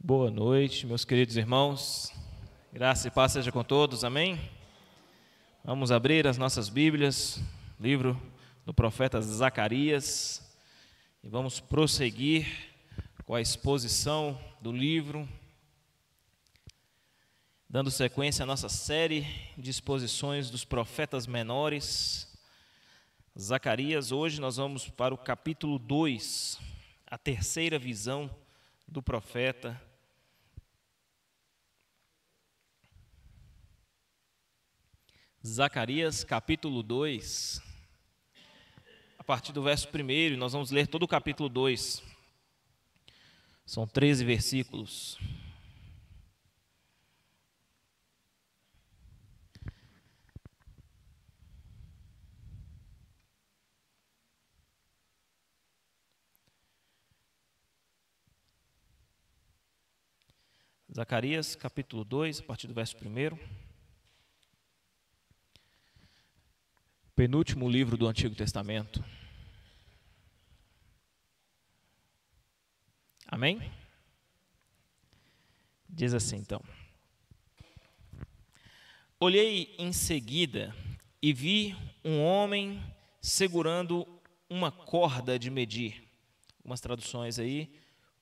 Boa noite, meus queridos irmãos. Graça e paz seja com todos, amém? Vamos abrir as nossas Bíblias, livro do profeta Zacarias, e vamos prosseguir com a exposição do livro, dando sequência à nossa série de exposições dos profetas menores. Zacarias, hoje nós vamos para o capítulo 2, a terceira visão do profeta. Zacarias, capítulo 2, a partir do verso 1, nós vamos ler todo o capítulo 2. São 13 versículos. Zacarias, capítulo 2, a partir do verso 1. Penúltimo livro do Antigo Testamento. Amém? Diz assim então: Olhei em seguida e vi um homem segurando uma corda de medir. Algumas traduções aí,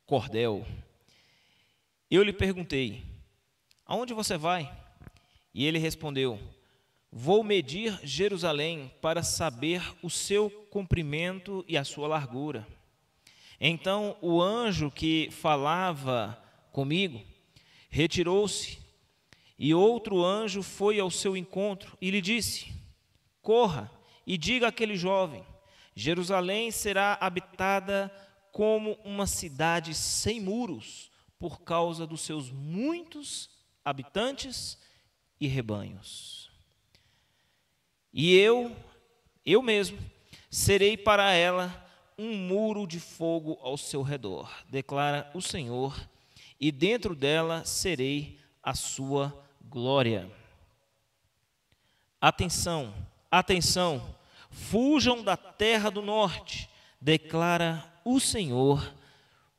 cordel. Eu lhe perguntei: aonde você vai? E ele respondeu: vou medir Jerusalém para saber o seu comprimento e a sua largura. Então o anjo que falava comigo retirou-se, e outro anjo foi ao seu encontro e lhe disse: corra e diga àquele jovem: Jerusalém será habitada como uma cidade sem muros, por causa dos seus muitos habitantes e rebanhos. E eu mesmo, serei para ela um muro de fogo ao seu redor, declara o Senhor, e dentro dela serei a sua glória. Atenção, atenção, fujam da terra do norte, declara o Senhor,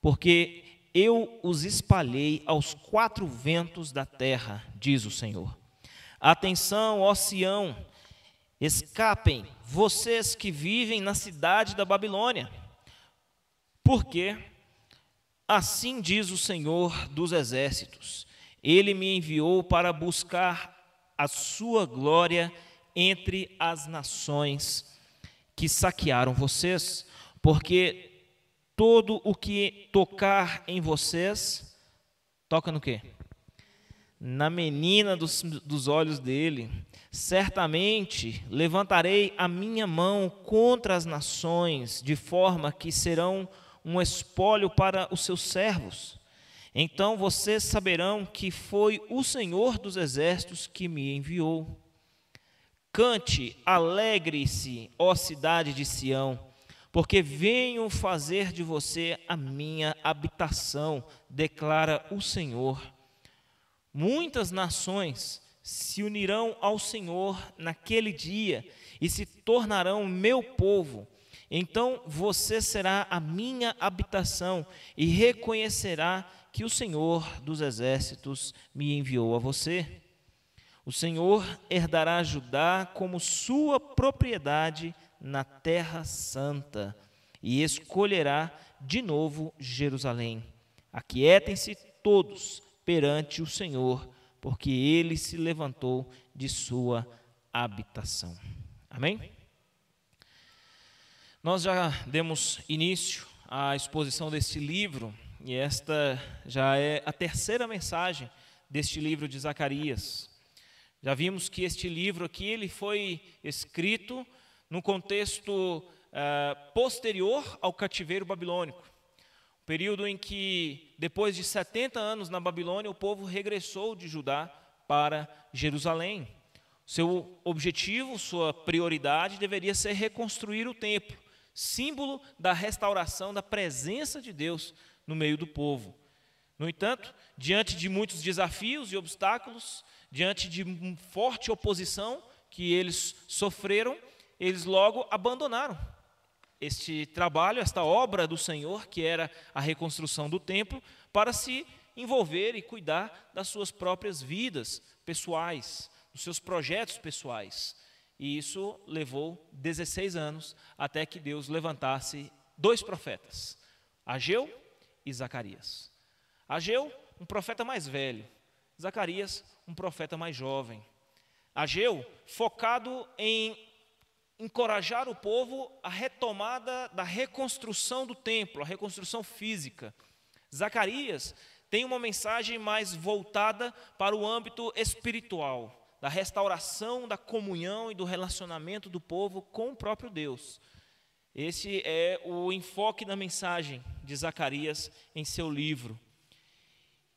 porque eu os espalhei aos quatro ventos da terra, diz o Senhor. Atenção, ó Sião, escapem, vocês que vivem na cidade da Babilônia, porque assim diz o Senhor dos exércitos: Ele me enviou para buscar a sua glória entre as nações que saquearam vocês, porque todo o que tocar em vocês, toca no quê? Na menina dos olhos dele. Certamente levantarei a minha mão contra as nações, de forma que serão um espólio para os seus servos. Então vocês saberão que foi o Senhor dos exércitos que me enviou. Cante, alegre-se, ó cidade de Sião, porque venho fazer de você a minha habitação, declara o Senhor. Muitas nações se unirão ao Senhor naquele dia e se tornarão meu povo. Então você será a minha habitação e reconhecerá que o Senhor dos exércitos me enviou a você. O Senhor herdará Judá como sua propriedade na terra santa e escolherá de novo Jerusalém. Aquietem-se todos perante o Senhor, porque ele se levantou de sua habitação. Amém? Nós já demos início à exposição deste livro, e esta já é a terceira mensagem deste livro de Zacarias. Já vimos que este livro aqui ele foi escrito num contexto posterior ao cativeiro babilônico. Período em que, depois de 70 anos na Babilônia, o povo regressou de Judá para Jerusalém. Seu objetivo, sua prioridade deveria ser reconstruir o templo, símbolo da restauração da presença de Deus no meio do povo. No entanto, diante de muitos desafios e obstáculos, diante de forte oposição que eles sofreram, eles logo abandonaram este trabalho, esta obra do Senhor, que era a reconstrução do templo, para se envolver e cuidar das suas próprias vidas pessoais, dos seus projetos pessoais. E isso levou 16 anos até que Deus levantasse 2 profetas, Ageu e Zacarias. Ageu, um profeta mais velho, Zacarias, um profeta mais jovem. Ageu, focado em encorajar o povo à retomada da reconstrução do templo, a reconstrução física. Zacarias tem uma mensagem mais voltada para o âmbito espiritual, da restauração da comunhão e do relacionamento do povo com o próprio Deus. Esse é o enfoque da mensagem de Zacarias em seu livro.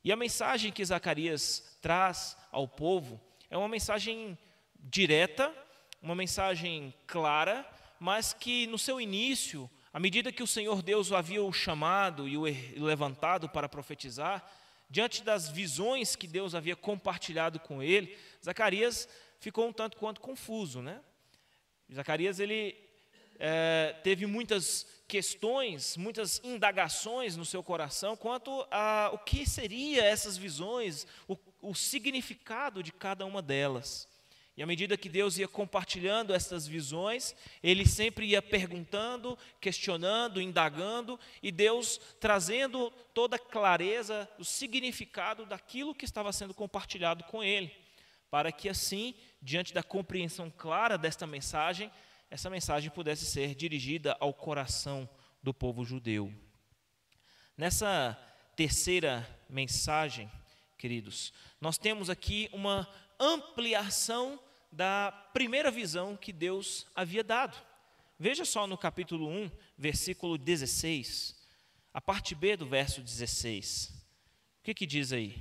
E a mensagem que Zacarias traz ao povo é uma mensagem direta, uma mensagem clara, mas que no seu início, à medida que o Senhor Deus o havia chamado e o levantado para profetizar, diante das visões que Deus havia compartilhado com ele, Zacarias ficou um tanto quanto confuso, né? Zacarias, ele teve muitas questões, muitas indagações no seu coração quanto a o que seriam essas visões, o significado de cada uma delas. E à medida que Deus ia compartilhando essas visões, ele sempre ia perguntando, questionando, indagando, e Deus trazendo toda a clareza, o significado daquilo que estava sendo compartilhado com ele, para que assim, diante da compreensão clara desta mensagem, essa mensagem pudesse ser dirigida ao coração do povo judeu. Nessa terceira mensagem, queridos, nós temos aqui uma ampliação da primeira visão que Deus havia dado. Veja só no capítulo 1, versículo 16, a parte B do verso 16. O que diz aí?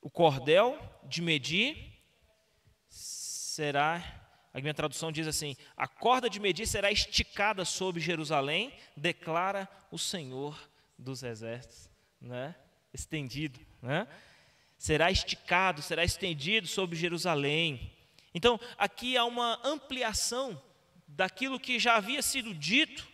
O cordel de medir será, a minha tradução diz assim, a corda de medir será esticada sobre Jerusalém, declara o Senhor dos Exércitos, né? Estendido, né? Será esticado, será estendido sobre Jerusalém. Então, aqui há uma ampliação daquilo que já havia sido dito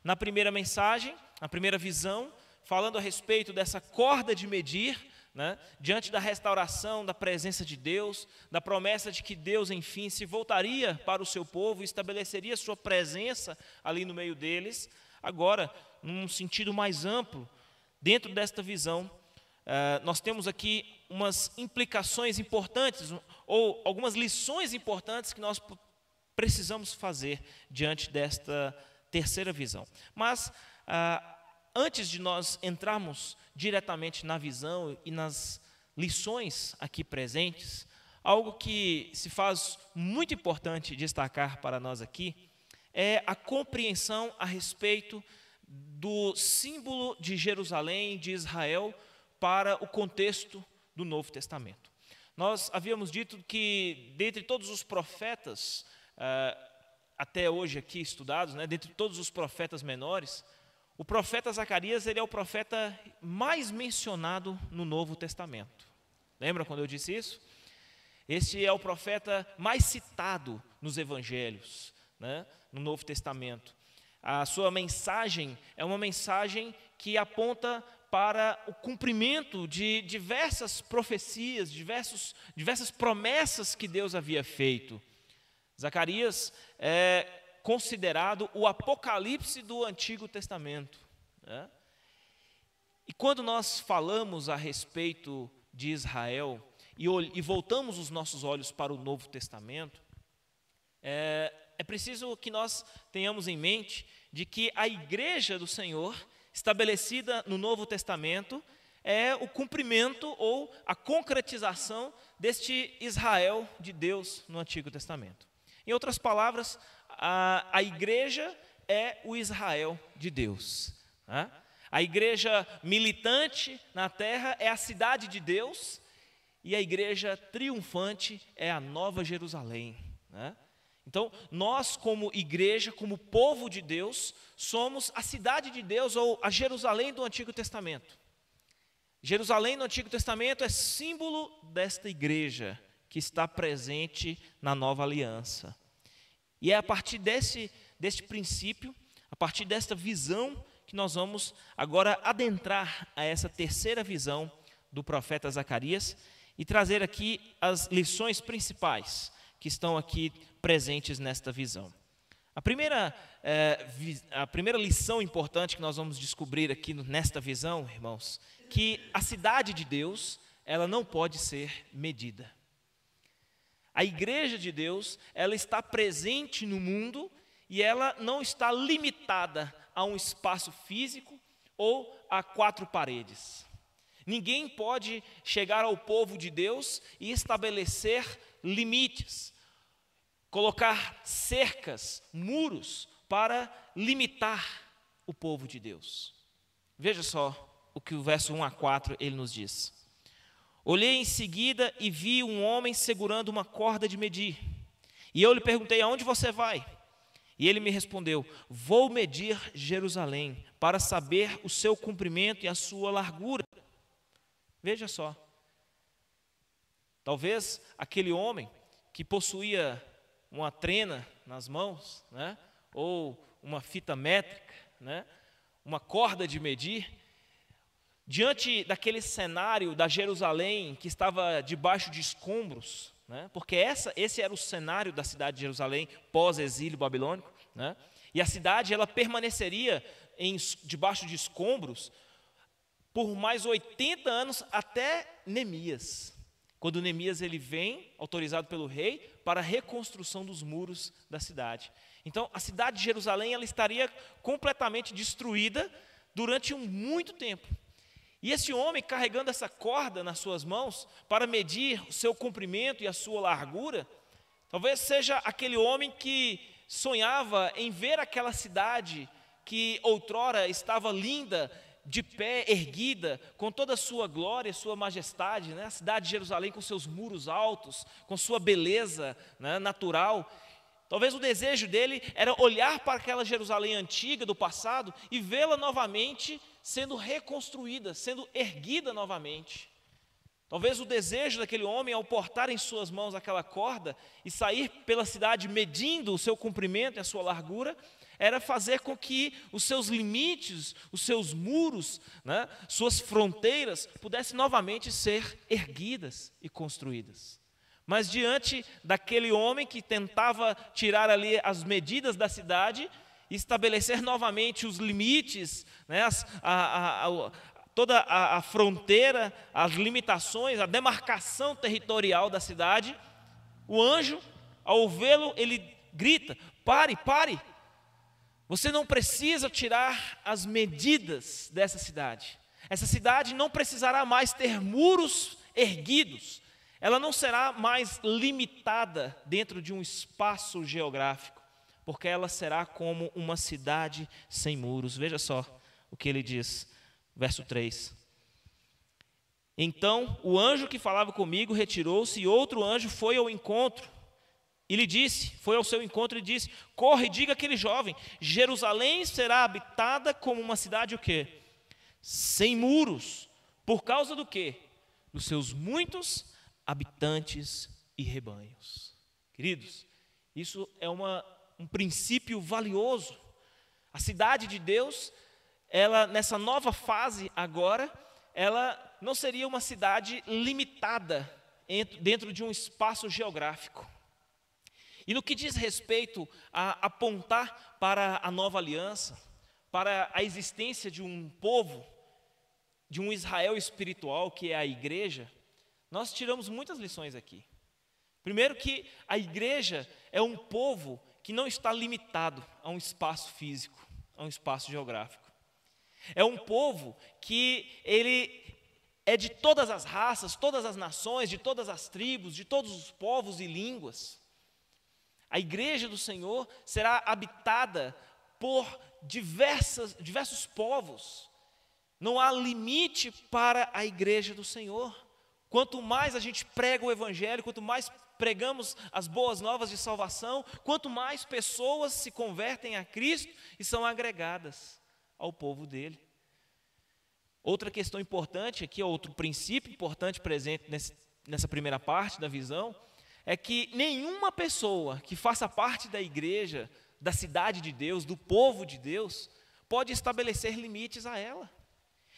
na primeira mensagem, na primeira visão, falando a respeito dessa corda de medir, né, diante da restauração da presença de Deus, da promessa de que Deus, enfim, se voltaria para o seu povo e estabeleceria sua presença ali no meio deles. Agora, num sentido mais amplo, dentro desta visão, nós temos aqui umas implicações importantes, ou algumas lições importantes que nós precisamos fazer diante desta terceira visão. Mas, antes de nós entrarmos diretamente na visão e nas lições aqui presentes, algo que se faz muito importante destacar para nós aqui é a compreensão a respeito do símbolo de Jerusalém, de Israel, para o contexto do Novo Testamento. Nós havíamos dito que, dentre todos os profetas, até hoje aqui estudados, né, dentre todos os profetas menores, o profeta Zacarias, ele é o profeta mais mencionado no Novo Testamento. Lembra quando eu disse isso? Este é o profeta mais citado nos evangelhos, né, no Novo Testamento. A sua mensagem é uma mensagem que aponta para o cumprimento de diversas profecias, diversas promessas que Deus havia feito. Zacarias é considerado o Apocalipse do Antigo Testamento, né? E quando nós falamos a respeito de Israel e voltamos os nossos olhos para o Novo Testamento, é preciso que nós tenhamos em mente de que a igreja do Senhor, estabelecida no Novo Testamento, é o cumprimento ou a concretização deste Israel de Deus no Antigo Testamento. Em outras palavras, a igreja é o Israel de Deus, né? A igreja militante na terra é a cidade de Deus, e a igreja triunfante é a Nova Jerusalém, né? Então, nós como igreja, como povo de Deus, somos a cidade de Deus, ou a Jerusalém do Antigo Testamento. Jerusalém no Antigo Testamento é símbolo desta igreja que está presente na Nova Aliança. E é a partir deste princípio, a partir desta visão, que nós vamos agora adentrar a essa terceira visão do profeta Zacarias e trazer aqui as lições principais que estão aqui presentes nesta visão. A primeira lição importante que nós vamos descobrir aqui nesta visão, irmãos, que a cidade de Deus, ela não pode ser medida. A igreja de Deus, ela está presente no mundo e ela não está limitada a um espaço físico ou a 4 paredes. Ninguém pode chegar ao povo de Deus e estabelecer limites, colocar cercas, muros para limitar o povo de Deus. Veja só o que o verso 1 a 4 ele nos diz. Olhei em seguida e vi um homem segurando uma corda de medir. E eu lhe perguntei, aonde você vai? E ele me respondeu, vou medir Jerusalém, para saber o seu comprimento e a sua largura. Veja só. Talvez aquele homem que possuía uma trena nas mãos, né, ou uma fita métrica, né, uma corda de medir, diante daquele cenário da Jerusalém que estava debaixo de escombros, né, porque esse era o cenário da cidade de Jerusalém pós-exílio babilônico, né, e a cidade ela permaneceria debaixo de escombros por mais 80 anos até Neemias, quando Neemias ele vem, autorizado pelo rei, para a reconstrução dos muros da cidade. Então, a cidade de Jerusalém ela estaria completamente destruída durante muito tempo. E esse homem, carregando essa corda nas suas mãos, para medir o seu comprimento e a sua largura, talvez seja aquele homem que sonhava em ver aquela cidade que outrora estava linda, de pé, erguida, com toda a sua glória, sua majestade, né? A cidade de Jerusalém com seus muros altos, com sua beleza, né, natural. Talvez o desejo dele era olhar para aquela Jerusalém antiga do passado e vê-la novamente sendo reconstruída, sendo erguida novamente. Talvez o desejo daquele homem, ao portar em suas mãos aquela corda e sair pela cidade medindo o seu comprimento e a sua largura, era fazer com que os seus limites, os seus muros, né, suas fronteiras pudessem novamente ser erguidas e construídas. Mas diante daquele homem que tentava tirar ali as medidas da cidade e estabelecer novamente os limites, né, toda a fronteira, as limitações, a demarcação territorial da cidade, o anjo, ao vê-lo, ele grita, pare, pare. Você não precisa tirar as medidas dessa cidade. Essa cidade não precisará mais ter muros erguidos. Ela não será mais limitada dentro de um espaço geográfico, porque ela será como uma cidade sem muros. Veja só o que ele diz, verso 3. Então o anjo que falava comigo retirou-se e outro anjo foi ao encontro. E lhe disse, foi ao seu encontro e disse, corre e diga àquele jovem, Jerusalém será habitada como uma cidade o quê? Sem muros. Por causa do quê? Dos seus muitos habitantes e rebanhos. Queridos, isso é um princípio valioso. A cidade de Deus, ela nessa nova fase agora, ela não seria uma cidade limitada dentro de um espaço geográfico. E no que diz respeito a apontar para a nova aliança, para a existência de um povo, de um Israel espiritual, que é a igreja, nós tiramos muitas lições aqui. Primeiro que a igreja é um povo que não está limitado a um espaço físico, a um espaço geográfico. É um povo que ele é de todas as raças, todas as nações, de todas as tribos, de todos os povos e línguas. A igreja do Senhor será habitada por diversos povos. Não há limite para a igreja do Senhor. Quanto mais a gente prega o evangelho, quanto mais pregamos as boas novas de salvação, quanto mais pessoas se convertem a Cristo e são agregadas ao povo dele. Outra questão importante aqui, outro princípio importante presente nessa primeira parte da visão, é que nenhuma pessoa que faça parte da igreja, da cidade de Deus, do povo de Deus, pode estabelecer limites a ela.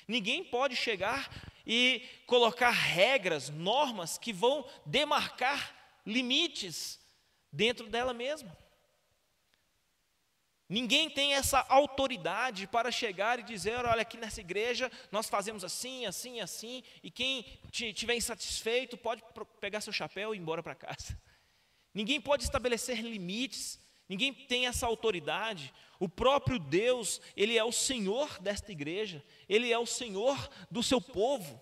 Ninguém pode chegar e colocar regras, normas que vão demarcar limites dentro dela mesma. Ninguém tem essa autoridade para chegar e dizer, olha, aqui nessa igreja nós fazemos assim, assim, assim, e quem estiver insatisfeito pode pegar seu chapéu e ir embora para casa. Ninguém pode estabelecer limites, ninguém tem essa autoridade. O próprio Deus, Ele é o Senhor desta igreja, Ele é o Senhor do seu povo.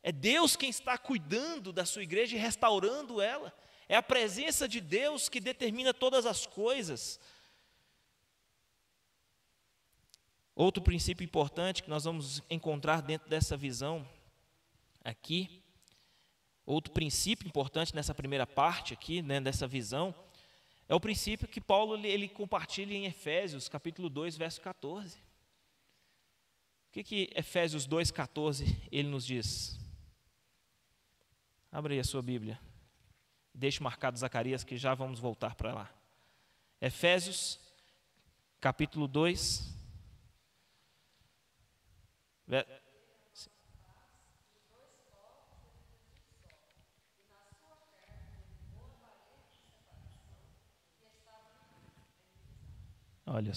É Deus quem está cuidando da sua igreja e restaurando ela. É a presença de Deus que determina todas as coisas. Outro princípio importante que nós vamos encontrar dentro dessa visão aqui, outro princípio importante nessa primeira parte aqui, né, dessa visão, é o princípio que Paulo ele compartilha em Efésios, capítulo 2, verso 14. O que Efésios 2, 14 ele nos diz? Abre aí a sua Bíblia. Deixe marcado Zacarias, que já vamos voltar para lá. Efésios, capítulo 2, olha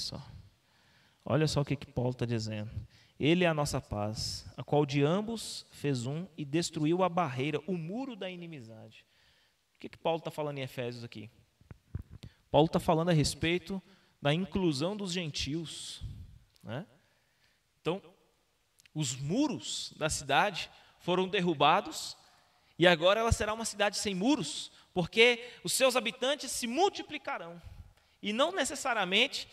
só o que Paulo está dizendo. Ele é a nossa paz, a qual de ambos fez um e destruiu a barreira, o muro da inimizade. O que Paulo está falando em Efésios aqui? Paulo está falando a respeito da inclusão dos gentios, né? Então, os muros da cidade foram derrubados e agora ela será uma cidade sem muros, porque os seus habitantes se multiplicarão. E não necessariamente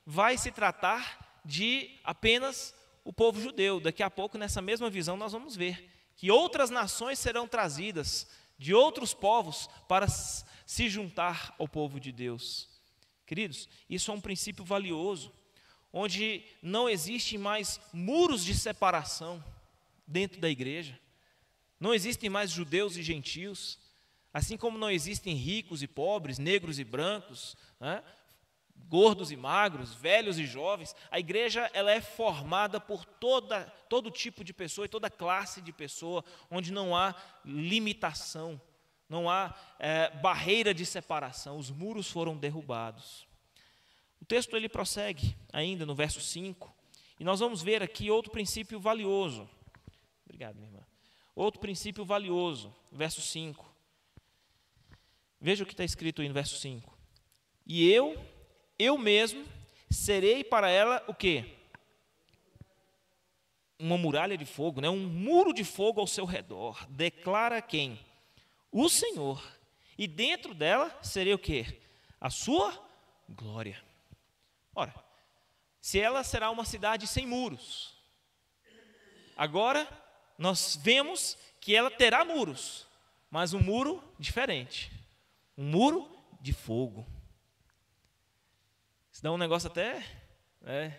vai se tratar de apenas o povo judeu. Daqui a pouco, nessa mesma visão, nós vamos ver que outras nações serão trazidas de outros povos para se juntar ao povo de Deus. Queridos, isso é um princípio valioso, onde não existem mais muros de separação dentro da igreja. Não existem mais judeus e gentios, assim como não existem ricos e pobres, negros e brancos, né? Gordos e magros, velhos e jovens. A igreja ela é formada por todo tipo de pessoa e toda classe de pessoa, onde não há limitação, não há barreira de separação. Os muros foram derrubados. O texto ele prossegue ainda no verso 5, e nós vamos ver aqui outro princípio valioso. Obrigado, minha irmã. Outro princípio valioso, verso 5. Veja o que está escrito aí no verso 5. E eu mesmo serei para ela o quê? Uma muralha de fogo, né? Um muro de fogo ao seu redor. Declara quem? O Senhor. E dentro dela serei o quê? A sua glória. Ora, se ela será uma cidade sem muros, agora nós vemos que ela terá muros, mas um muro diferente, um muro de fogo. Isso dá um negócio até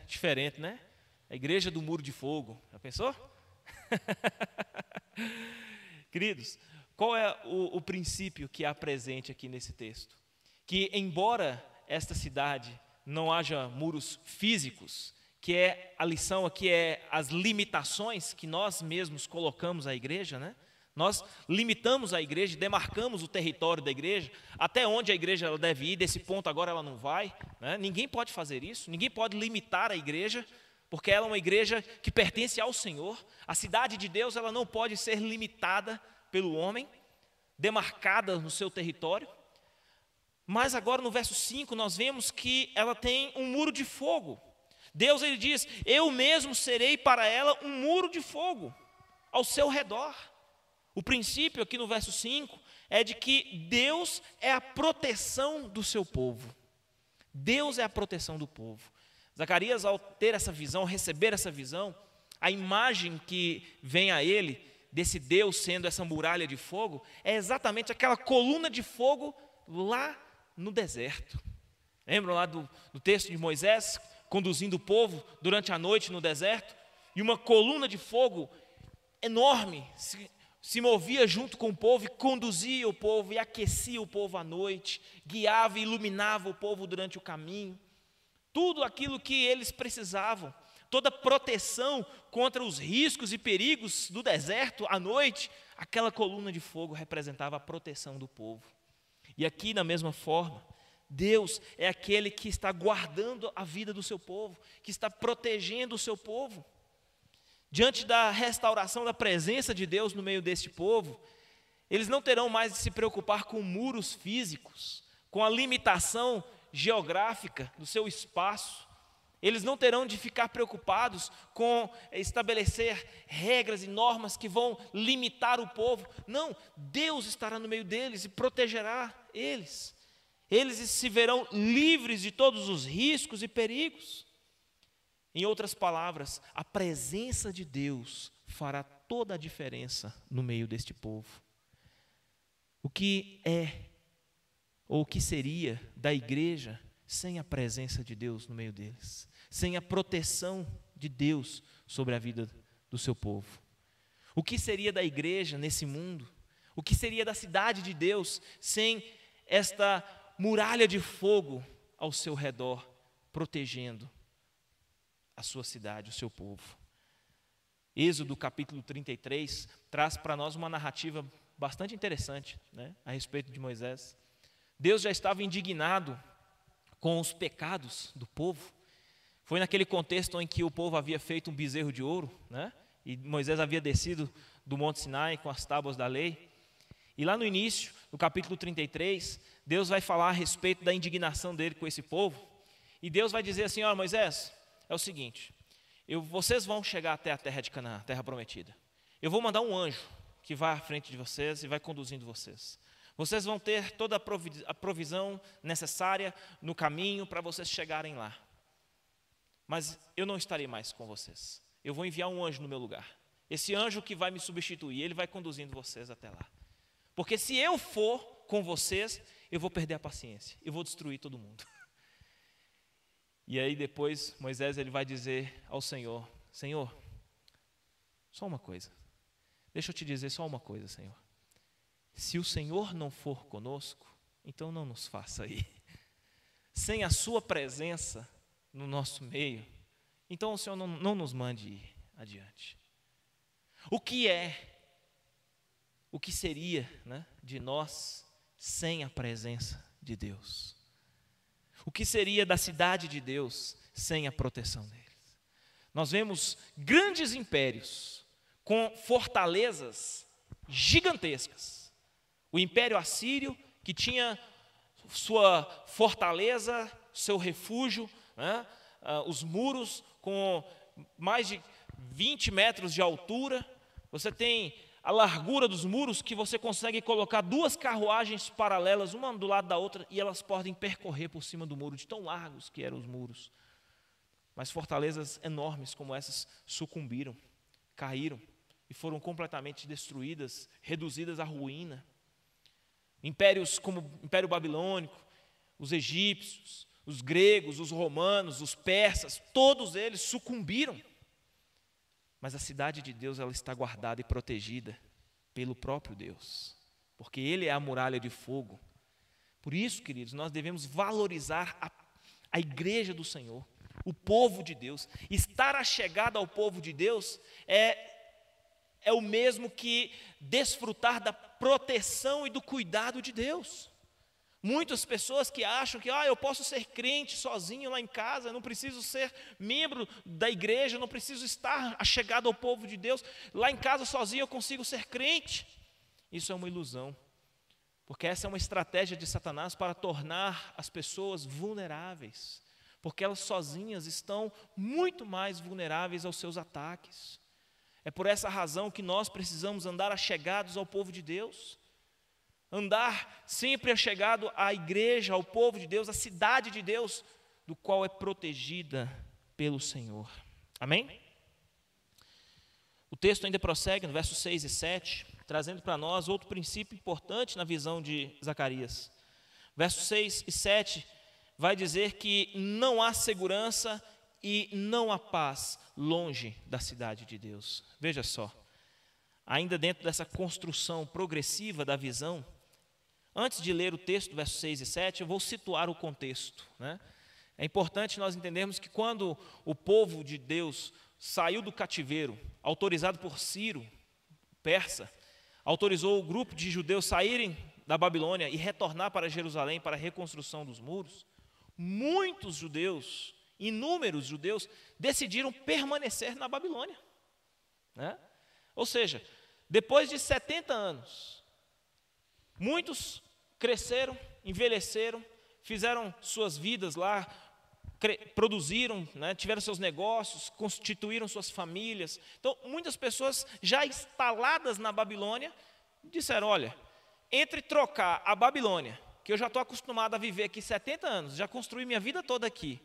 diferente, né? A igreja do muro de fogo, já pensou? Queridos, qual é o princípio que há presente aqui nesse texto? Que embora esta cidade não haja muros físicos, que é a lição aqui, é as limitações que nós mesmos colocamos à igreja, né? Nós limitamos a igreja, demarcamos o território da igreja, até onde a igreja ela deve ir, desse ponto agora ela não vai, né? Ninguém pode fazer isso, ninguém pode limitar a igreja, porque ela é uma igreja que pertence ao Senhor. A cidade de Deus ela não pode ser limitada pelo homem, demarcada no seu território. Mas agora no verso 5 nós vemos que ela tem um muro de fogo. Deus ele diz, eu mesmo serei para ela um muro de fogo ao seu redor. O princípio aqui no verso 5 é de que Deus é a proteção do seu povo. Deus é a proteção do povo. Zacarias, ao ter essa visão, receber essa visão, a imagem que vem a ele, desse Deus sendo essa muralha de fogo, é exatamente aquela coluna de fogo lá no deserto. Lembram lá do texto de Moisés, conduzindo o povo durante a noite no deserto? E uma coluna de fogo enorme se movia junto com o povo e conduzia o povo e aquecia o povo à noite, guiava e iluminava o povo durante o caminho. Tudo aquilo que eles precisavam. toda proteção contra os riscos e perigos do deserto à noite, aquela coluna de fogo representava a proteção do povo. E aqui, da mesma forma, Deus é aquele que está guardando a vida do seu povo, que está protegendo o seu povo. Diante da restauração da presença de Deus no meio deste povo, eles não terão mais de se preocupar com muros físicos, com a limitação geográfica do seu espaço. Eles não terão de ficar preocupados com estabelecer regras e normas que vão limitar o povo. Não, Deus estará no meio deles e protegerá eles. Eles se verão livres de todos os riscos e perigos. Em outras palavras, a presença de Deus fará toda a diferença no meio deste povo. O que é, ou o que seria da igreja sem a presença de Deus no meio deles? Sem a proteção de Deus sobre a vida do seu povo? O que seria da igreja nesse mundo? O que seria da cidade de Deus sem esta muralha de fogo ao seu redor, protegendo a sua cidade, o seu povo? Êxodo capítulo 33 traz para nós uma narrativa bastante interessante, né, a respeito de Moisés. Deus já estava indignado com os pecados do povo. Foi naquele contexto em que o povo havia feito um bezerro de ouro, né, e Moisés havia descido do Monte Sinai com as tábuas da lei. E lá no início, no capítulo 33, Deus vai falar a respeito da indignação dele com esse povo. E Deus vai dizer assim: olha, Moisés, é o seguinte, vocês vão chegar até a terra de Canaã, a terra prometida. Eu vou mandar um anjo que vai à frente de vocês e vai conduzindo vocês. Vocês vão ter toda a provisão necessária no caminho para vocês chegarem lá. Mas eu não estarei mais com vocês. Eu vou enviar um anjo no meu lugar. Esse anjo que vai me substituir, ele vai conduzindo vocês até lá. Porque se eu for com vocês, eu vou perder a paciência, eu vou destruir todo mundo. E aí depois Moisés ele vai dizer ao Senhor: Senhor, só uma coisa, deixa eu te dizer só uma coisa, Senhor. Se o Senhor não for conosco, então não nos faça ir. Sem a sua presença no nosso meio, então o Senhor não nos mande ir adiante. O que seria, né, de nós sem a presença de Deus? O que seria da cidade de Deus sem a proteção deles? Nós vemos grandes impérios com fortalezas gigantescas. O Império Assírio, que tinha sua fortaleza, seu refúgio, né, os muros com mais de 20 metros de altura. Você tem a largura dos muros que você consegue colocar duas carruagens paralelas, uma do lado da outra, e elas podem percorrer por cima do muro, de tão largos que eram os muros. Mas fortalezas enormes como essas sucumbiram, caíram e foram completamente destruídas, reduzidas à ruína. Impérios como o Império Babilônico, os egípcios, os gregos, os romanos, os persas, todos eles sucumbiram. Mas a cidade de Deus, ela está guardada e protegida pelo próprio Deus, porque Ele é a muralha de fogo. Por isso, queridos, nós devemos valorizar a igreja do Senhor, o povo de Deus. Estar achegado ao povo de Deus é o mesmo que desfrutar da proteção e do cuidado de Deus. Muitas pessoas que acham que eu posso ser crente sozinho lá em casa, eu não preciso ser membro da igreja, eu não preciso estar achegado ao povo de Deus, lá em casa sozinho eu consigo ser crente. Isso é uma ilusão, porque essa é uma estratégia de Satanás para tornar as pessoas vulneráveis, porque elas sozinhas estão muito mais vulneráveis aos seus ataques. É por essa razão que nós precisamos andar achegados ao povo de Deus, andar sempre achegado à igreja, ao povo de Deus, à cidade de Deus, do qual é protegida pelo Senhor. Amém? O texto ainda prossegue no versos 6 e 7, trazendo para nós outro princípio importante na visão de Zacarias. Versos 6 e 7 vai dizer que não há segurança e não há paz longe da cidade de Deus. Veja só, ainda dentro dessa construção progressiva da visão, antes de ler o texto, versos 6 e 7, eu vou situar o contexto, né? É importante nós entendermos que quando o povo de Deus saiu do cativeiro, autorizado por Ciro, persa, autorizou o grupo de judeus saírem da Babilônia e retornar para Jerusalém para a reconstrução dos muros, muitos judeus, inúmeros judeus, decidiram permanecer na Babilônia, né? Ou seja, depois de 70 anos, muitos cresceram, envelheceram, fizeram suas vidas lá, produziram, né, tiveram seus negócios, constituíram suas famílias. Então, muitas pessoas já instaladas na Babilônia disseram: olha, entre trocar a Babilônia, que eu já estou acostumado a viver aqui 70 anos, já construí minha vida toda aqui,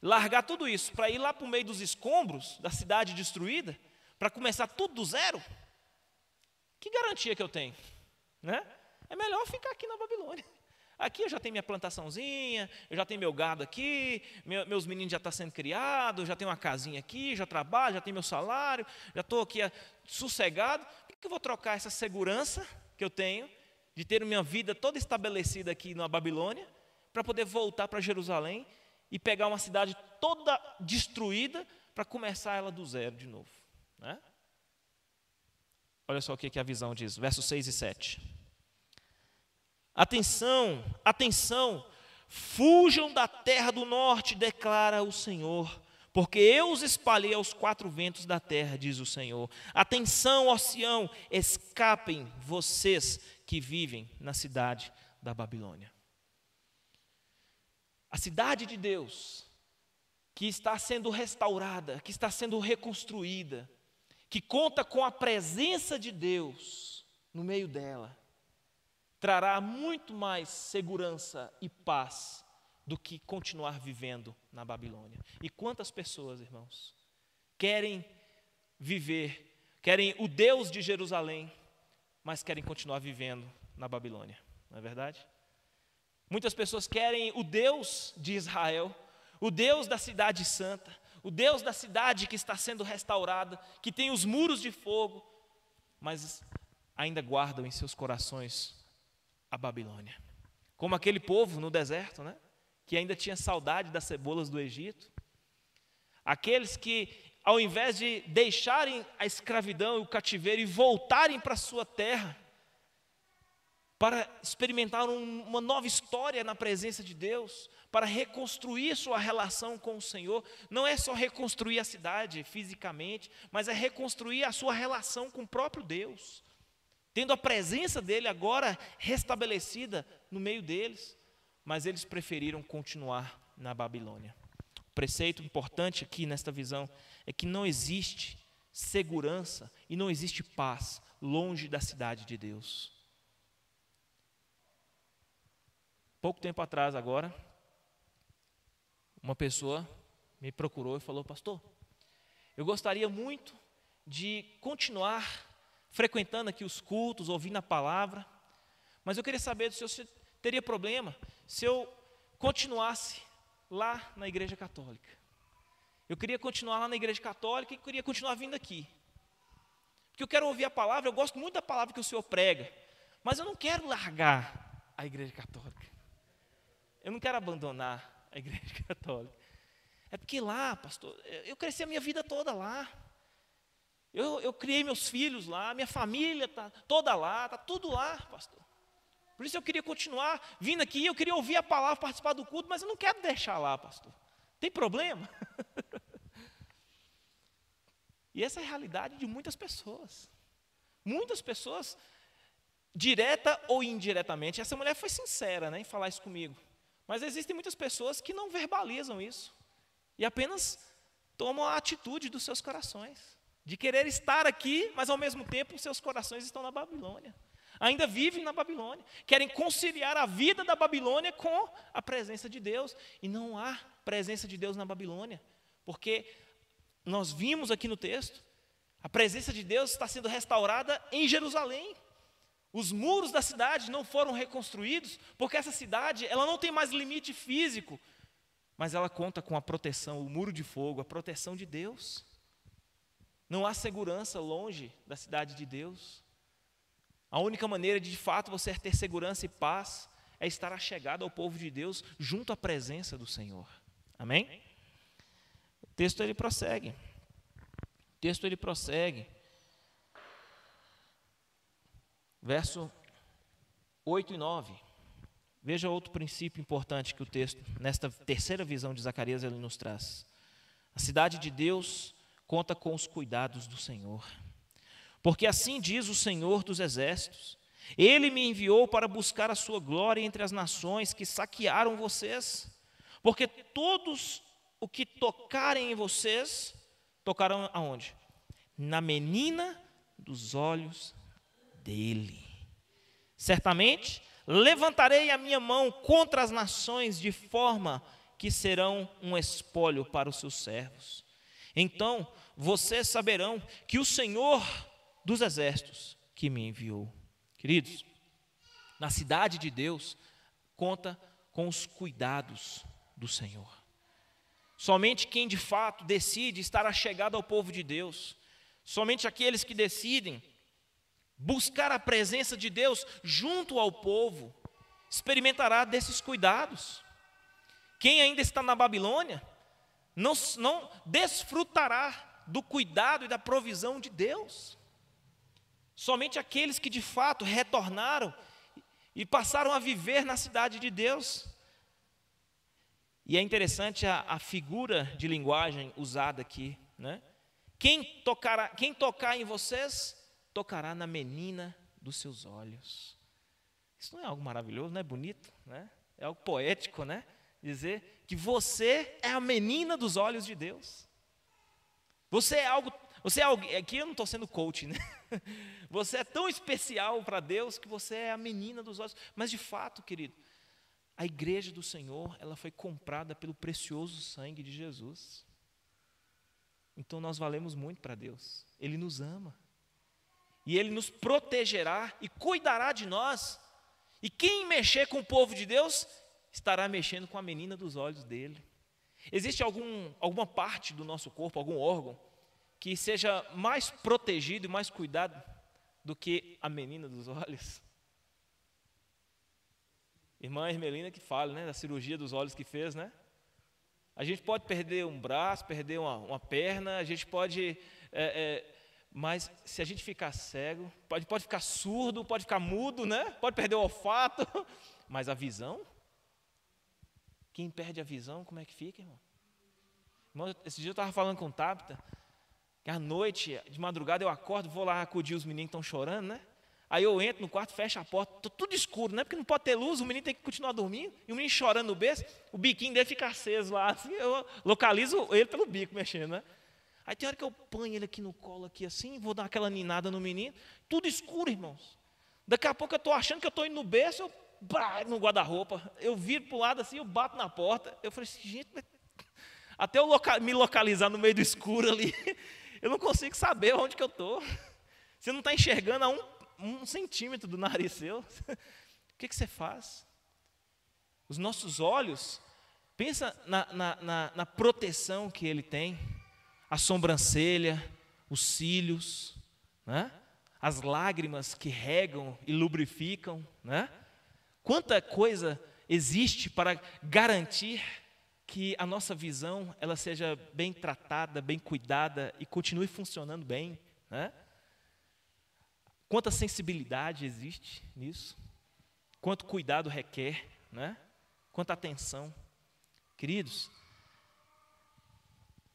largar tudo isso para ir lá para o meio dos escombros da cidade destruída, para começar tudo do zero, que garantia que eu tenho, né? É melhor ficar aqui na Babilônia. Aqui eu já tenho minha plantaçãozinha, eu já tenho meu gado aqui, meus meninos já estão sendo criados, já tenho uma casinha aqui, já trabalho, já tenho meu salário, já estou aqui sossegado. Por que eu vou trocar essa segurança que eu tenho de ter minha vida toda estabelecida aqui na Babilônia para poder voltar para Jerusalém e pegar uma cidade toda destruída para começar ela do zero de novo, né? Olha só o que a visão diz, versos 6 e 7. Atenção, atenção, fujam da terra do norte, declara o Senhor, porque eu os espalhei aos quatro ventos da terra, diz o Senhor. Atenção, ó Sião, escapem vocês que vivem na cidade da Babilônia. A cidade de Deus, que está sendo restaurada, que está sendo reconstruída, que conta com a presença de Deus no meio dela, trará muito mais segurança e paz do que continuar vivendo na Babilônia. E quantas pessoas, irmãos, querem viver, querem o Deus de Jerusalém, mas querem continuar vivendo na Babilônia, não é verdade? Muitas pessoas querem o Deus de Israel, o Deus da cidade santa, o Deus da cidade que está sendo restaurada, que tem os muros de fogo, mas ainda guardam em seus corações a Babilônia. Como aquele povo no deserto, né, que ainda tinha saudade das cebolas do Egito. Aqueles que, ao invés de deixarem a escravidão e o cativeiro e voltarem para a sua terra, para experimentar uma nova história na presença de Deus, para reconstruir sua relação com o Senhor. Não é só reconstruir a cidade fisicamente, mas é reconstruir a sua relação com o próprio Deus, tendo a presença dele agora restabelecida no meio deles, mas eles preferiram continuar na Babilônia. O preceito importante aqui nesta visão é que não existe segurança e não existe paz longe da cidade de Deus. Pouco tempo atrás agora, uma pessoa me procurou e falou: pastor, eu gostaria muito de continuar frequentando aqui os cultos, ouvindo a palavra, mas eu queria saber do senhor se teria problema se eu continuasse lá na igreja católica. Eu queria continuar lá na igreja católica e queria continuar vindo aqui, porque eu quero ouvir a palavra, eu gosto muito da palavra que o senhor prega, mas eu não quero largar a igreja católica, eu não quero abandonar a igreja católica. É porque lá, pastor, eu cresci a minha vida toda lá. Eu criei meus filhos lá, minha família está toda lá, está tudo lá, pastor. Por isso eu queria continuar vindo aqui, eu queria ouvir a palavra, participar do culto, mas eu não quero deixar lá, pastor. Tem problema? E essa é a realidade de muitas pessoas. Muitas pessoas, direta ou indiretamente. Essa mulher foi sincera, né, em falar isso comigo. Mas existem muitas pessoas que não verbalizam isso e apenas tomam a atitude dos seus corações, de querer estar aqui, mas ao mesmo tempo os seus corações estão na Babilônia. Ainda vivem na Babilônia, querem conciliar a vida da Babilônia com a presença de Deus. E não há presença de Deus na Babilônia, porque nós vimos aqui no texto, a presença de Deus está sendo restaurada em Jerusalém. Os muros da cidade não foram reconstruídos, porque essa cidade ela não tem mais limite físico, mas ela conta com a proteção, o muro de fogo, a proteção de Deus. Não há segurança longe da cidade de Deus. A única maneira de fato você ter segurança e paz é estar achegado ao povo de Deus, junto à presença do Senhor. Amém? O texto ele prossegue. Verso 8 e 9. Veja outro princípio importante que o texto, nesta terceira visão de Zacarias, ele nos traz. A cidade de Deus conta com os cuidados do Senhor. Porque assim diz o Senhor dos Exércitos: Ele me enviou para buscar a sua glória entre as nações que saquearam vocês, porque todos o que tocarem em vocês, tocarão aonde? Na menina dos olhos dele. Certamente levantarei a minha mão contra as nações, de forma que serão um espólio para os seus servos. Então vocês saberão que o Senhor dos Exércitos que me enviou. Queridos, na cidade de Deus, conta com os cuidados do Senhor. Somente quem de fato decide estar achegado ao povo de Deus, somente aqueles que decidem buscar a presença de Deus junto ao povo, experimentará desses cuidados. Quem ainda está na Babilônia, não desfrutará do cuidado e da provisão de Deus. Somente aqueles que de fato retornaram e passaram a viver na cidade de Deus. E é interessante a figura de linguagem usada aqui, né? Quem tocar em vocês, tocará na menina dos seus olhos. Isso não é algo maravilhoso, não é bonito, né? É algo poético, né? Dizer que você é a menina dos olhos de Deus. Você é algo, aqui eu não estou sendo coach, né? Você é tão especial para Deus que você é a menina dos olhos. Mas de fato, querido, a igreja do Senhor, ela foi comprada pelo precioso sangue de Jesus. Então nós valemos muito para Deus. Ele nos ama. E Ele nos protegerá e cuidará de nós. E quem mexer com o povo de Deus, estará mexendo com a menina dos olhos dele. Existe alguma parte do nosso corpo, algum órgão, que seja mais protegido e mais cuidado do que a menina dos olhos? Irmã Hermelina que fala, né, da cirurgia dos olhos que fez, né? A gente pode perder um braço, perder uma perna, a gente pode... mas se a gente ficar cego, pode ficar surdo, pode ficar mudo, né? Pode perder o olfato, mas a visão? Quem perde a visão, como é que fica, irmão? Esse dia eu estava falando com o Tabita, que à noite, de madrugada, eu acordo, vou lá acudir os meninos que estão chorando, né? Aí eu entro no quarto, fecho a porta, tô tudo escuro, né? Porque não pode ter luz, o menino tem que continuar dormindo, e o menino chorando no berço, o biquinho dele fica aceso lá, assim, eu localizo ele pelo bico mexendo, né? Aí tem hora que eu ponho ele aqui no colo, aqui assim, vou dar aquela ninada no menino, tudo escuro, irmãos. Daqui a pouco eu estou achando que eu estou indo no berço, eu no guarda-roupa, eu viro para o lado assim, eu bato na porta, eu falei assim, gente, até eu me localizar no meio do escuro ali, eu não consigo saber onde que eu estou. Você não está enxergando a um centímetro do nariz seu. O que você faz? Os nossos olhos, pensa na proteção que ele tem, a sobrancelha, os cílios, né? As lágrimas que regam e lubrificam, né? Quanta coisa existe para garantir que a nossa visão ela seja bem tratada, bem cuidada e continue funcionando bem, né? Quanta sensibilidade existe nisso, quanto cuidado requer, né? Quanta atenção. Queridos,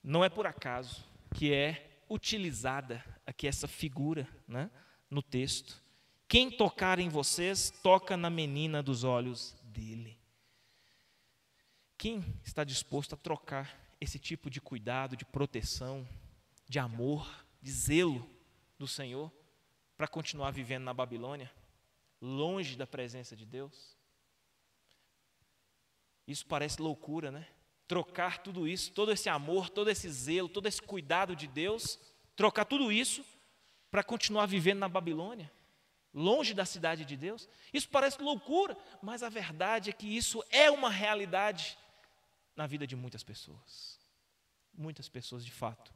não é por acaso que é utilizada aqui essa figura, né, no texto. Quem tocar em vocês, toca na menina dos olhos dele. Quem está disposto a trocar esse tipo de cuidado, de proteção, de amor, de zelo do Senhor, para continuar vivendo na Babilônia, longe da presença de Deus? Isso parece loucura, né? Trocar tudo isso, todo esse amor, todo esse zelo, todo esse cuidado de Deus, trocar tudo isso para continuar vivendo na Babilônia, longe da cidade de Deus. Isso parece loucura, mas a verdade é que isso é uma realidade na vida de muitas pessoas. Muitas pessoas, de fato,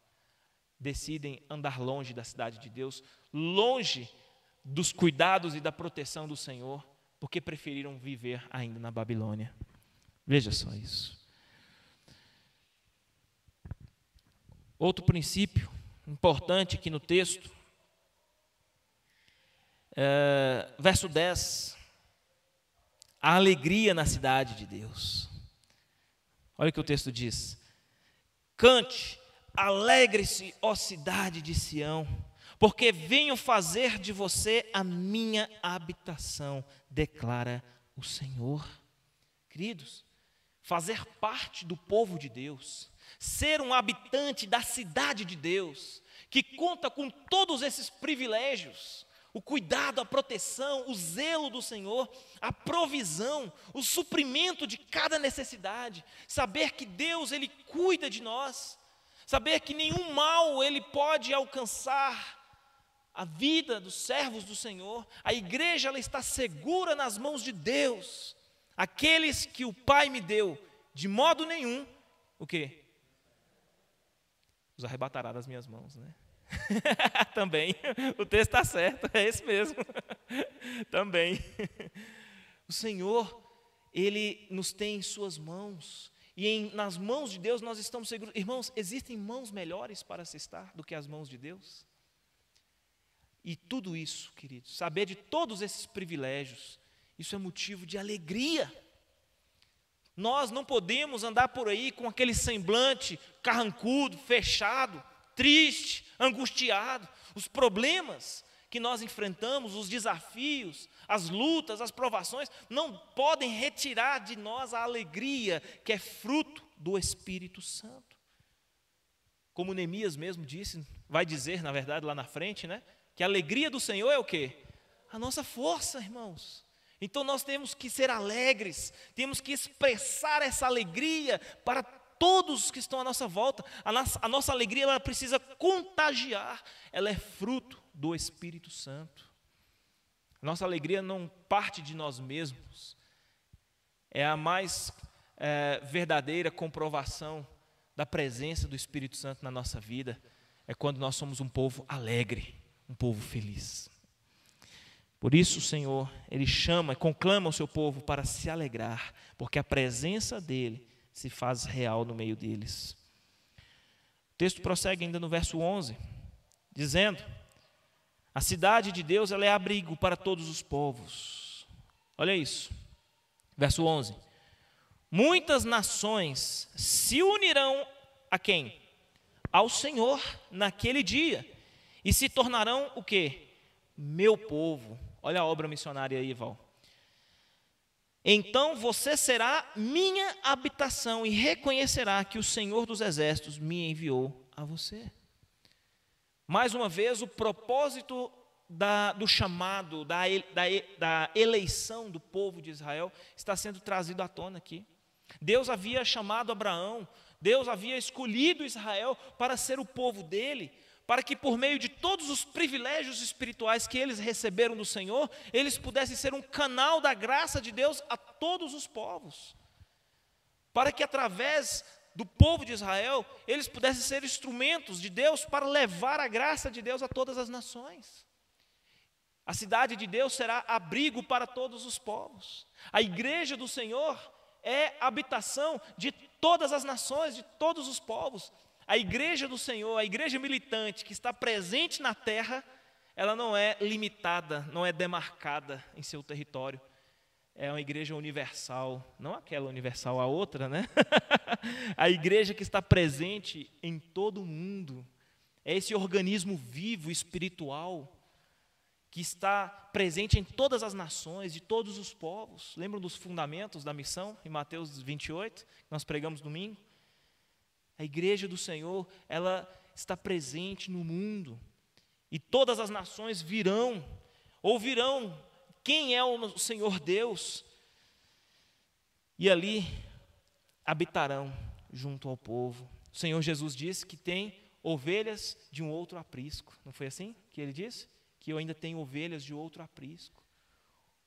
decidem andar longe da cidade de Deus, longe dos cuidados e da proteção do Senhor, porque preferiram viver ainda na Babilônia. Veja só isso. Outro princípio importante aqui no texto, verso 10, a alegria na cidade de Deus. Olha o que o texto diz: cante, alegre-se, ó cidade de Sião, porque venho fazer de você a minha habitação, declara o Senhor. Queridos, fazer parte do povo de Deus, ser um habitante da cidade de Deus, que conta com todos esses privilégios, o cuidado, a proteção, o zelo do Senhor, a provisão, o suprimento de cada necessidade, saber que Deus, Ele cuida de nós, saber que nenhum mal Ele pode alcançar a vida dos servos do Senhor. A igreja, ela está segura nas mãos de Deus. Aqueles que o Pai me deu, de modo nenhum, o quê? Os arrebatará das minhas mãos, né? Também, o texto está certo, é esse mesmo. Também. O Senhor, Ele nos tem em suas mãos, e nas mãos de Deus nós estamos seguros. Irmãos, existem mãos melhores para se estar do que as mãos de Deus? E tudo isso, queridos, saber de todos esses privilégios, isso é motivo de alegria. Nós não podemos andar por aí com aquele semblante carrancudo, fechado, triste, angustiado. Os problemas que nós enfrentamos, os desafios, as lutas, as provações, não podem retirar de nós a alegria que é fruto do Espírito Santo. Como Neemias mesmo disse, vai dizer, na verdade, lá na frente, né? Que a alegria do Senhor é o quê? A nossa força, irmãos. Então nós temos que ser alegres, temos que expressar essa alegria para todos que estão à nossa volta. A nossa alegria, ela precisa contagiar, ela é fruto do Espírito Santo. A nossa alegria não parte de nós mesmos, é a mais verdadeira comprovação da presença do Espírito Santo na nossa vida, é quando nós somos um povo alegre, um povo feliz. Por isso o Senhor, Ele chama e conclama o seu povo para se alegrar, porque a presença dEle se faz real no meio deles. O texto prossegue ainda no verso 11, dizendo: a cidade de Deus, ela é abrigo para todos os povos. Olha isso, verso 11: muitas nações se unirão a quem? Ao Senhor naquele dia, e se tornarão o quê? Meu povo. Olha a obra missionária aí, Val. Então você será minha habitação e reconhecerá que o Senhor dos Exércitos me enviou a você. Mais uma vez, o propósito do chamado, da eleição do povo de Israel está sendo trazido à tona aqui. Deus havia chamado Abraão, Deus havia escolhido Israel para ser o povo dele, para que por meio de todos os privilégios espirituais que eles receberam do Senhor, eles pudessem ser um canal da graça de Deus a todos os povos, para que através do povo de Israel, eles pudessem ser instrumentos de Deus para levar a graça de Deus a todas as nações. A cidade de Deus será abrigo para todos os povos. A igreja do Senhor é habitação de todas as nações, de todos os povos. A igreja do Senhor, a igreja militante que está presente na terra, ela não é limitada, não é demarcada em seu território. É uma igreja universal, não aquela universal, a outra, né? A igreja que está presente em todo o mundo. É esse organismo vivo, espiritual, que está presente em todas as nações, de todos os povos. Lembram dos fundamentos da missão, em Mateus 28, que nós pregamos domingo? A igreja do Senhor, ela está presente no mundo, e todas as nações ouvirão quem é o Senhor Deus, e ali habitarão junto ao povo. O Senhor Jesus disse que tem ovelhas de um outro aprisco, não foi assim que Ele disse? Que eu ainda tenho ovelhas de outro aprisco.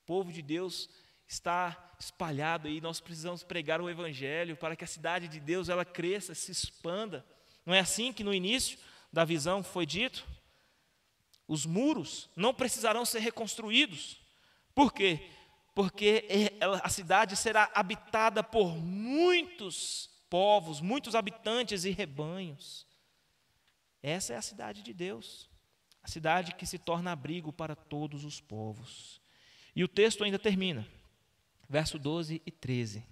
O povo de Deus está espalhado aí, nós precisamos pregar o Evangelho para que a cidade de Deus ela cresça, se expanda. Não é assim que no início da visão foi dito? Os muros não precisarão ser reconstruídos. Por quê? Porque a cidade será habitada por muitos povos, muitos habitantes e rebanhos. Essa é a cidade de Deus, a cidade que se torna abrigo para todos os povos. E o texto ainda termina, verso 12 e 13,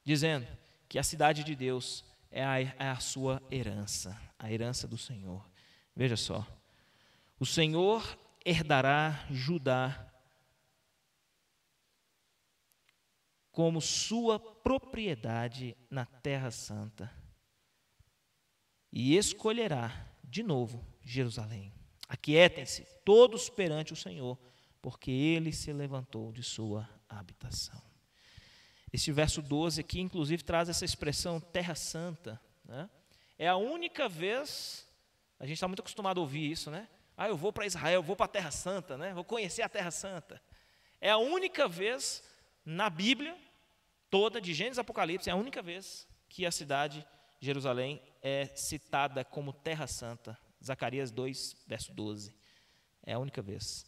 dizendo que a cidade de Deus é a sua herança, a herança do Senhor. Veja só, o Senhor herdará Judá como sua propriedade na Terra Santa e escolherá de novo Jerusalém. Aquietem-se todos perante o Senhor, porque Ele se levantou de sua habitação. Este verso 12 aqui, inclusive, traz essa expressão Terra Santa, né? É a única vez, a gente está muito acostumado a ouvir isso, né? Eu vou para Israel, eu vou para a Terra Santa, né? Vou conhecer a Terra Santa. É a única vez na Bíblia toda, de Gênesis a Apocalipse, é a única vez que a cidade de Jerusalém é citada como Terra Santa. Zacarias 2, verso 12. É a única vez.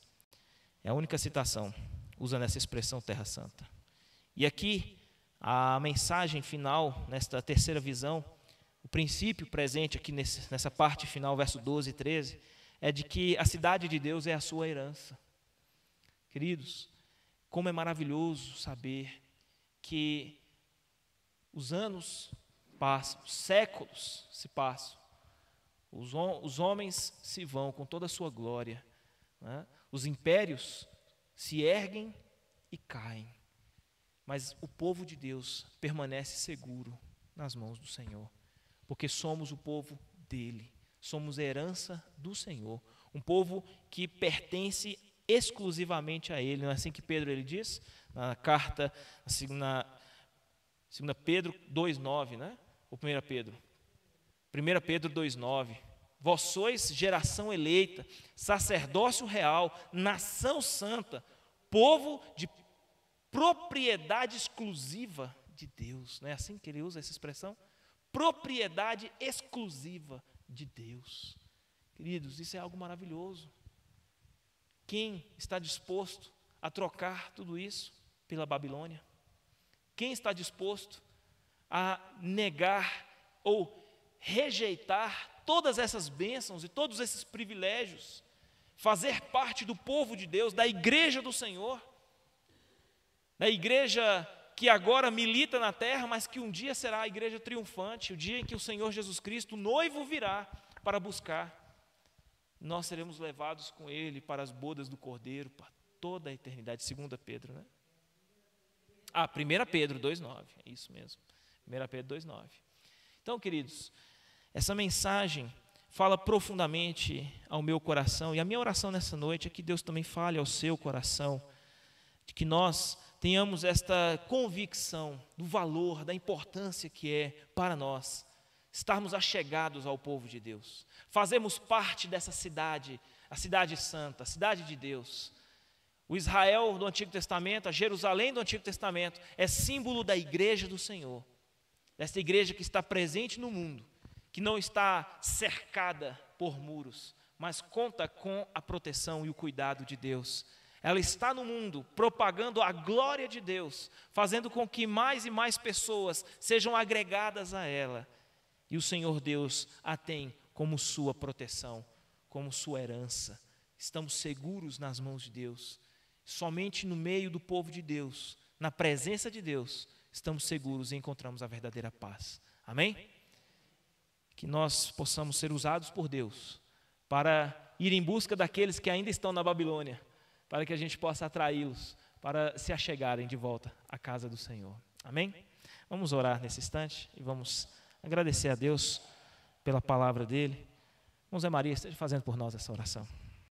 É a única citação usando essa expressão Terra Santa. E aqui, a mensagem final, nesta terceira visão, o princípio presente aqui nessa parte final, verso 12 e 13, é de que a cidade de Deus é a sua herança. Queridos, como é maravilhoso saber que os anos passam, os séculos se passam, os homens se vão com toda a sua glória, né? Os impérios se erguem e caem, mas o povo de Deus permanece seguro nas mãos do Senhor, porque somos o povo dele, somos a herança do Senhor, um povo que pertence exclusivamente a ele. Não é assim que Pedro ele diz na carta, na 2 Pedro 2,9, né? Ou 1 Pedro? 1 Pedro 2,9. Vós sois geração eleita, sacerdócio real, nação santa, povo de propriedade exclusiva de Deus. Não é assim que ele usa essa expressão? Propriedade exclusiva de Deus. Queridos, isso é algo maravilhoso. Quem está disposto a trocar tudo isso pela Babilônia? Quem está disposto a negar ou rejeitar todas essas bênçãos e todos esses privilégios, fazer parte do povo de Deus, da igreja do Senhor, da igreja que agora milita na terra, mas que um dia será a igreja triunfante, o dia em que o Senhor Jesus Cristo, o noivo, virá para buscar. Nós seremos levados com Ele para as bodas do Cordeiro, para toda a eternidade. 2 Pedro, né? 1 Pedro 2,9, é isso mesmo. 1 Pedro 2,9. Então, queridos, essa mensagem fala profundamente ao meu coração, e a minha oração nessa noite é que Deus também fale ao seu coração, de que nós tenhamos esta convicção do valor, da importância que é para nós estarmos achegados ao povo de Deus, fazemos parte dessa cidade, a cidade santa, a cidade de Deus. O Israel do Antigo Testamento, a Jerusalém do Antigo Testamento, é símbolo da igreja do Senhor, dessa igreja que está presente no mundo, que não está cercada por muros, mas conta com a proteção e o cuidado de Deus. Ela está no mundo, propagando a glória de Deus, fazendo com que mais e mais pessoas sejam agregadas a ela. E o Senhor Deus a tem como sua proteção, como sua herança. Estamos seguros nas mãos de Deus. Somente no meio do povo de Deus, na presença de Deus, estamos seguros e encontramos a verdadeira paz. Amém? Que nós possamos ser usados por Deus para ir em busca daqueles que ainda estão na Babilônia, para que a gente possa atraí-los para se achegarem de volta à casa do Senhor. Amém? Vamos orar nesse instante e vamos agradecer a Deus pela palavra dele. Vamos, Zé Maria, esteja fazendo por nós essa oração.